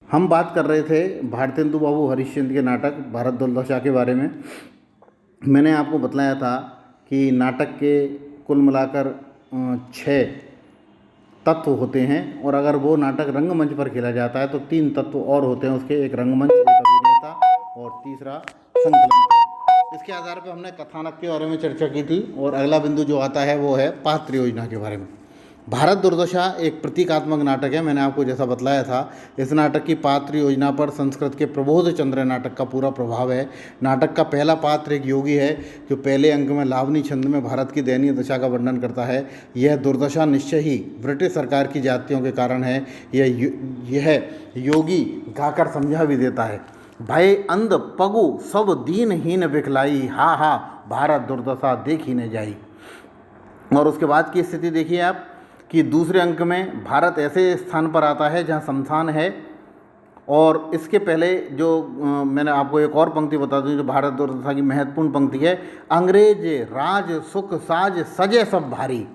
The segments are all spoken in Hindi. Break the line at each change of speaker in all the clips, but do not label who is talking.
हम बात कर रहे थे भारतेंदु बाबू हरिश्चंद्र के नाटक भारत दुर्दशा के बारे में। मैंने आपको बतलाया था कि नाटक के कुल मिलाकर 6 तत्व होते हैं, और अगर वो नाटक रंगमंच पर खेला जाता है तो 3 तत्व और होते हैं उसके, एक रंगमंच, एक अभिनेता और तीसरा संकलन। इसके आधार पर हमने कथानक के बारे में चर्चा की थी, और अगला बिंदु जो आता है वो है पात्र योजना के बारे में। भारत दुर्दशा एक प्रतीकात्मक नाटक है, मैंने आपको जैसा बतलाया था। इस नाटक की पात्र योजना पर संस्कृत के प्रबोध चंद्र नाटक का पूरा प्रभाव है। नाटक का पहला पात्र एक योगी है जो पहले अंक में लावनी छंद में भारत की दयनीय दशा का वर्णन करता है। यह दुर्दशा निश्चय ही ब्रिटिश सरकार की जातियों के कारण है। यह योगी गाकर समझा भी देता है, भय अंध पगु सब दीनहीन विकलाई, हा हा भारत दुर्दशा देख ही न जाई। और उसके बाद की स्थिति देखिए आप कि दूसरे अंक में भारत ऐसे स्थान पर आता है जहाँ शमशान है। और इसके पहले जो मैंने आपको एक और पंक्ति बता दूँ जो भारत दुर्दशा की महत्वपूर्ण पंक्ति है, अंग्रेज राज सुख साज सजे सब भारी,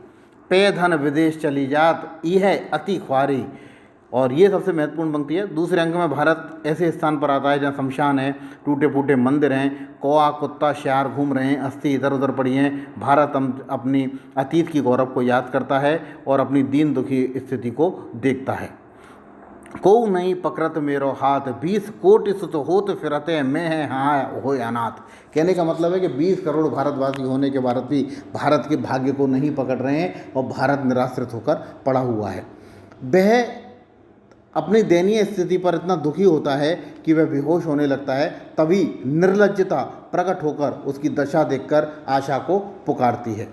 पे धन विदेश चली जात यह अति ख्वारी। और ये सबसे महत्वपूर्ण पंक्ति है। दूसरे अंक में भारत ऐसे स्थान पर आता है जहाँ शमशान है, टूटे फूटे मंदिर हैं, कौआ कुत्ता श्यार घूम रहे हैं, अस्थि इधर उधर पड़ी हैं। भारत अपनी अतीत की गौरव को याद करता है और अपनी दीन दुखी स्थिति को देखता है। को नहीं पकड़त मेरो हाथ 20 कोटि सुत होत फिरते मैं है हाँ हो अनाथ। कहने का मतलब है कि 20 करोड़ भारतवासी होने के भारत भी भारत के भाग्य को नहीं पकड़ रहे हैं और भारत निराश्रित होकर पड़ा हुआ है। वह अपनी दयनीय स्थिति पर इतना दुखी होता है कि वह बेहोश होने लगता है। तभी निर्लज्जता प्रकट होकर उसकी दशा देखकर आशा को पुकारती है,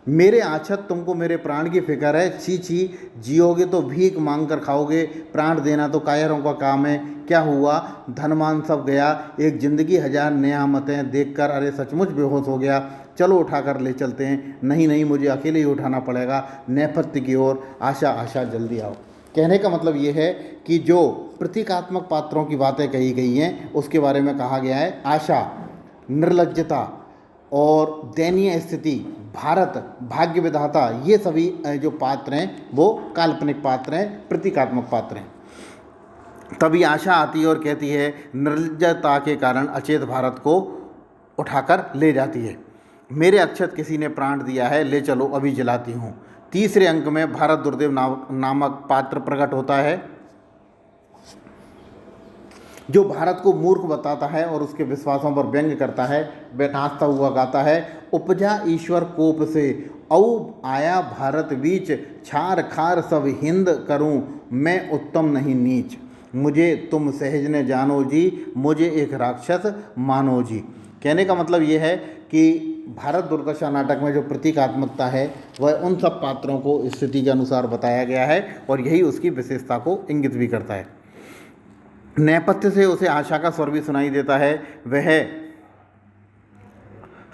मेरे आछत तुमको मेरे प्राण की फिक्र है, छी छी जियोगे तो भीख मांग कर खाओगे, प्राण देना तो कायरों का काम है। क्या हुआ धनमान सब गया, एक ज़िंदगी हजार नेयामतें देखकर अरे सचमुच बेहोश हो गया, चलो उठाकर ले चलते हैं। नहीं नहीं मुझे अकेले ही उठाना पड़ेगा, नेपथ्य की ओर आशा आशा जल्दी आओ। कहने का मतलब ये है कि जो प्रतीकात्मक पात्रों की बातें कही गई हैं उसके बारे में कहा गया है आशा, निर्लज्जता और दयनीय स्थिति, भारत, भाग्य विधाता, ये सभी जो पात्र हैं वो काल्पनिक पात्र हैं, प्रतीकात्मक पात्र हैं। तभी आशा आती है और कहती है निर्लज्जता के कारण अचेत भारत को उठाकर ले जाती है, मेरे अक्षत किसी ने प्राण दिया है, ले चलो अभी जलाती हूँ। तीसरे अंक में भारत दुर्देव नामक पात्र प्रकट होता है जो भारत को मूर्ख बताता है और उसके विश्वासों पर व्यंग करता है। वह नाचता हुआ गाता है, उपजा ईश्वर कोप से औ आया भारत बीच, छार खार सब हिंद करूं मैं उत्तम नहीं नीच, मुझे तुम सहज ने जानो जी, मुझे एक राक्षस मानो जी। कहने का मतलब ये है कि भारत दुर्दशा नाटक में जो प्रतीकात्मकता है वह उन सब पात्रों को स्थिति के अनुसार बताया गया है और यही उसकी विशेषता को इंगित भी करता है। नेपथ्य से उसे आशा का स्वर भी सुनाई देता है। वह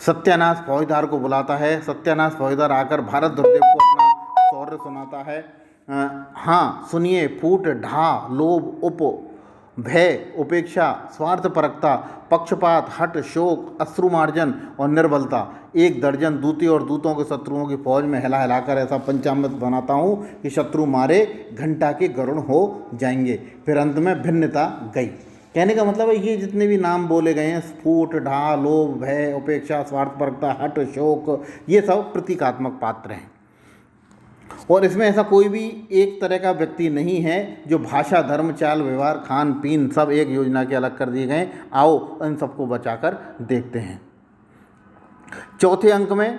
सत्यानाश फौजदार को बुलाता है, सत्यानाश फौजदार आकर भारत दुर्देव को अपना शौर्य सुनाता है। हाँ सुनिए, फूट ढा लोभ उप भय उपेक्षा स्वार्थपरकता पक्षपात हट शोक अश्रुमार्जन और निर्बलता, 1 दर्जन दूती और दूतों के शत्रुओं की फौज में हिला हिलाकर ऐसा पंचामृत बनाता हूँ कि शत्रु मारे घंटा के गरुण हो जाएंगे। फिर अंत में भिन्नता गई। कहने का मतलब है ये जितने भी नाम बोले गए हैं, स्फूट ढा लोभ भय उपेक्षा स्वार्थपरकता हट शोक, ये सब प्रतीकात्मक पात्र हैं। और इसमें ऐसा कोई भी एक तरह का व्यक्ति नहीं है जो भाषा धर्म चाल व्यवहार खान पीन सब एक योजना के अलग कर दिए गए। आओ इन सबको बचाकर देखते हैं। चौथे अंक में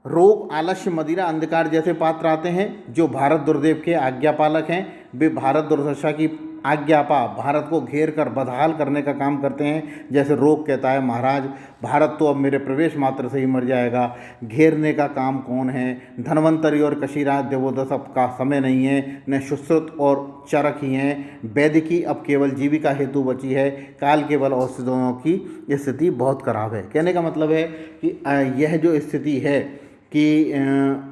रोग आलस्य मदिरा अंधकार जैसे पात्र आते हैं जो भारत दुर्देव के आज्ञापालक हैं। वे भारत दुर्दशा की आज्ञापा भारत को घेर कर बदहाल करने का काम करते हैं। जैसे रोग कहता है, महाराज भारत तो अब मेरे प्रवेश मात्र से ही मर जाएगा, घेरने का काम कौन है। धन्वंतरी और कशीराज देवोदस अब का समय नहीं है, न सुश्रुत और चरक ही हैं। वैदिकी अब केवल जीविका हेतु बची है, काल केवल औषधियों की स्थिति बहुत खराब है। कहने का मतलब है कि यह जो स्थिति है कि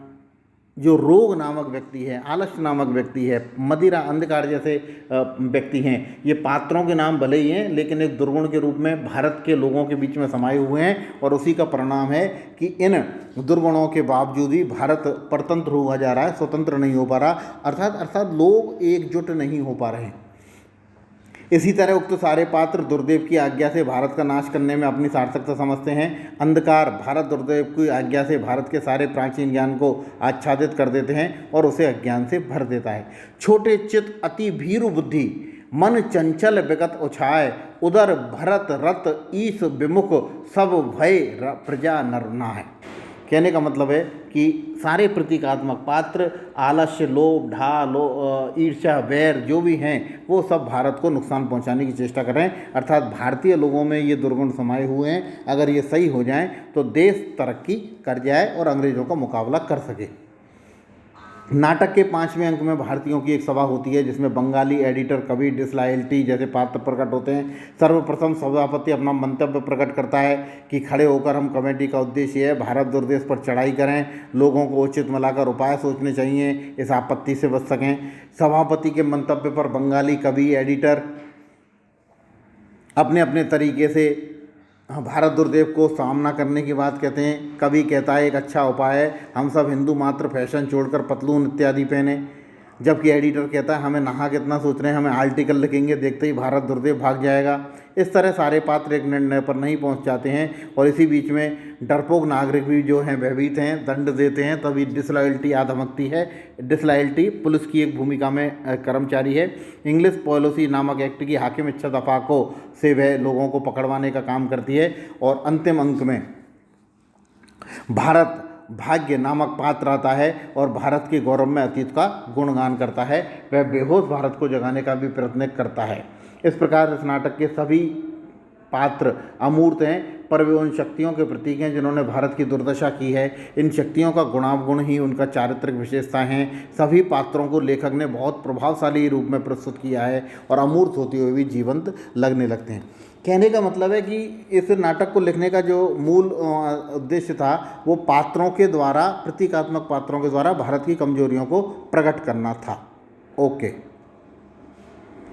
जो रोग नामक व्यक्ति है, आलस्य नामक व्यक्ति है, मदिरा अंधकार जैसे व्यक्ति हैं, ये पात्रों के नाम भले ही हैं लेकिन एक दुर्गुण के रूप में भारत के लोगों के बीच में समाये हुए हैं। और उसी का परिणाम है कि इन दुर्गुणों के बावजूद भी भारत परतंत्र हुआ जा रहा है, स्वतंत्र नहीं हो पा रहा, अर्थात लोग एकजुट नहीं हो पा रहे हैं। इसी तरह उक्त सारे पात्र दुर्देव की आज्ञा से भारत का नाश करने में अपनी सार्थकता समझते हैं। अंधकार भारत दुर्देव की आज्ञा से भारत के सारे प्राचीन ज्ञान को आच्छादित कर देते हैं और उसे अज्ञान से भर देता है। छोटे चित अति भीरु बुद्धि मन चंचल विगत उछाए उदर भरत रत ईश विमुख सब भय प्रजा नरना है। कहने का मतलब है कि सारे प्रतीकात्मक पात्र आलस्य लोभ ढा ईर्ष्या वैर जो भी हैं वो सब भारत को नुकसान पहुंचाने की चेष्टा कर रहे हैं, अर्थात भारतीय लोगों में ये दुर्गुण समाये हुए हैं। अगर ये सही हो जाएं तो देश तरक्की कर जाए और अंग्रेज़ों का मुकाबला कर सके। नाटक के 5वें अंक में भारतीयों की एक सभा होती है जिसमें बंगाली एडिटर कवि डिसलॉयल्टी जैसे पात्र प्रकट होते हैं। सर्वप्रथम सभापति अपना मंतव्य प्रकट करता है कि खड़े होकर हम कमेटी का उद्देश्य है भारत दुर्देश पर चढ़ाई करें, लोगों को उचित मिलाकर उपाय सोचने चाहिए, इस आपत्ति से बच सकें। सभापति के मंतव्य पर बंगाली कवि एडिटर अपने अपने तरीके से भारत दुर्देव को सामना करने की बात कहते हैं। कवि कहता है एक अच्छा उपाय है हम सब हिंदू मात्र फैशन छोड़कर पतलून इत्यादि पहने, जबकि एडिटर कहता है हमें नहा कितना सोच रहे हैं, हमें आर्टिकल लिखेंगे, देखते ही भारत दुर्देव भाग जाएगा। इस तरह सारे पात्र एक निर्णय पर नहीं पहुंच जाते हैं और इसी बीच में डरपोक नागरिक भी जो हैं भयभीत हैं, दंड देते हैं। तभी डिसलॉयल्टी आधमकती है। डिसलॉयल्टी पुलिस की एक भूमिका में कर्मचारी है। इंग्लिश पॉलिसी नामक एक्ट की हाकिम इच्छा दफा को से वह लोगों को पकड़वाने का काम करती है। और अंतिम अंक में भारत भाग्य नामक पात्र आता है और भारत के गौरव में अतीत का गुणगान करता है। वह बेहोश भारत को जगाने का भी प्रयत्न करता है। इस प्रकार इस नाटक के सभी पात्र अमूर्त हैं, पर वे उन शक्तियों के प्रतीक हैं जिन्होंने भारत की दुर्दशा की है। इन शक्तियों का गुणावगुण ही उनका चारित्रिक विशेषता हैं। सभी पात्रों को लेखक ने बहुत प्रभावशाली रूप में प्रस्तुत किया है और अमूर्त होते हुए भी जीवंत लगने लगते हैं। कहने का मतलब है कि इस नाटक को लिखने का जो मूल उद्देश्य था वो पात्रों के द्वारा, प्रतीकात्मक पात्रों के द्वारा भारत की कमजोरियों को प्रकट करना था। ओके।